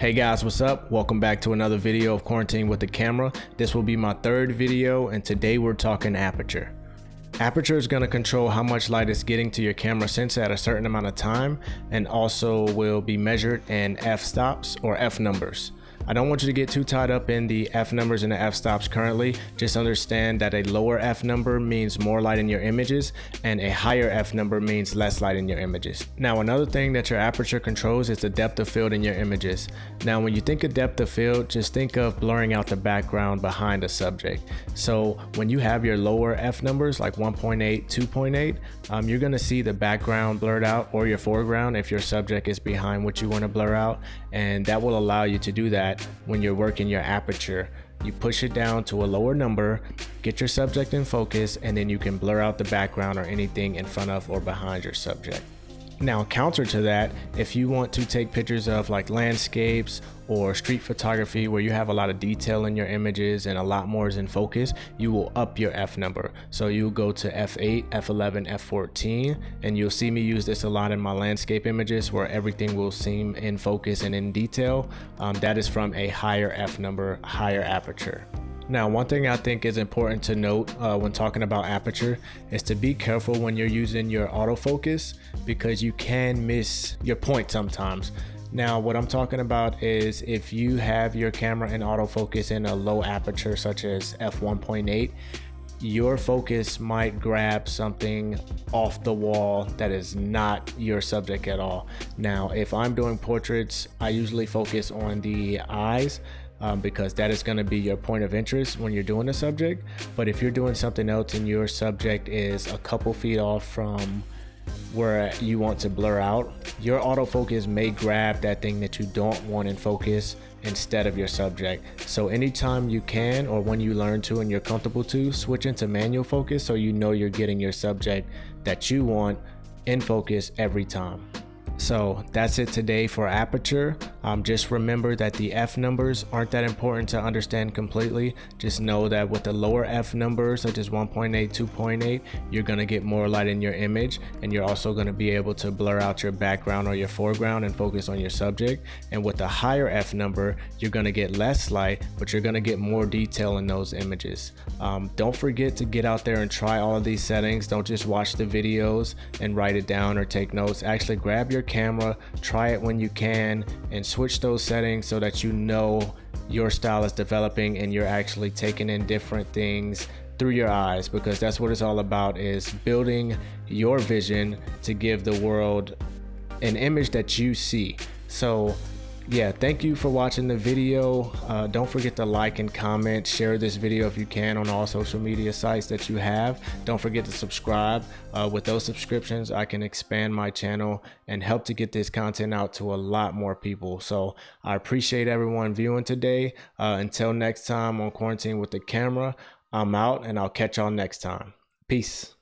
Hey guys, what's up? Welcome back to another video of Quarantine with the Camera. This will be my third video, and today we're talking aperture. Aperture is going to control how much light is getting to your camera sensor at a certain amount of time, and also will be measured in f-stops or f-numbers. I don't want you to get too tied up in the f-numbers and the f-stops currently. Just understand that a lower f-number means more light in your images, and a higher f-number means less light in your images. Now, another thing that your aperture controls is the depth of field in your images. Now, when you think of depth of field, just think of blurring out the background behind a subject. So when you have your lower f-numbers like 1.8, 2.8, you're gonna see the background blurred out, or your foreground if your subject is behind what you wanna blur out, and that will allow you to do that when you're working your aperture. You push it down to a lower number, get your subject in focus, and then you can blur out the background or anything in front of or behind your subject. Now, counter to that, if you want to take pictures of like landscapes or street photography where you have a lot of detail in your images and a lot more is in focus, you will up your f number. So you'll go to f8, f11, f14, and you'll see me use this a lot in my landscape images where everything will seem in focus and in detail. That is from a higher f number, higher aperture. Now, one thing I think is important to note when talking about aperture is to be careful when you're using your autofocus, because you can miss your point sometimes. Now, what I'm talking about is if you have your camera in autofocus in a low aperture such as f1.8, your focus might grab something off the wall that is not your subject at all. Now, if I'm doing portraits, I usually focus on the eyes, because that is going to be your point of interest when you're doing a subject. But if you're doing something else and your subject is a couple feet off from where you want to blur out, your autofocus may grab that thing that you don't want in focus instead of your subject. So anytime you can, or when you learn to and you're comfortable to, switch into manual focus so you know you're getting your subject that you want in focus every time. So that's it today for aperture. Just remember that the f numbers aren't that important to understand completely. Just know that with the lower f numbers such as 1.8, 2.8, you're going to get more light in your image, and you're also going to be able to blur out your background or your foreground and focus on your subject. And with the higher f number, you're going to get less light, but you're going to get more detail in those images. Don't forget to get out there and try all of these settings. Don't just watch the videos and write it down or take notes. Actually grab your camera, try it when you can, and switch those settings so that you know your style is developing and you're actually taking in different things through your eyes, because that's what it's all about, is building your vision to give the world an image that you see. So yeah, thank you for watching the video. Don't forget to like and comment, share this video if you can on all social media sites that you have. Don't forget to subscribe. With those subscriptions, I can expand my channel and help to get this content out to a lot more people. So I appreciate everyone viewing today. Until next time on Quarantine with the Camera, I'm out, and I'll catch y'all next time. Peace.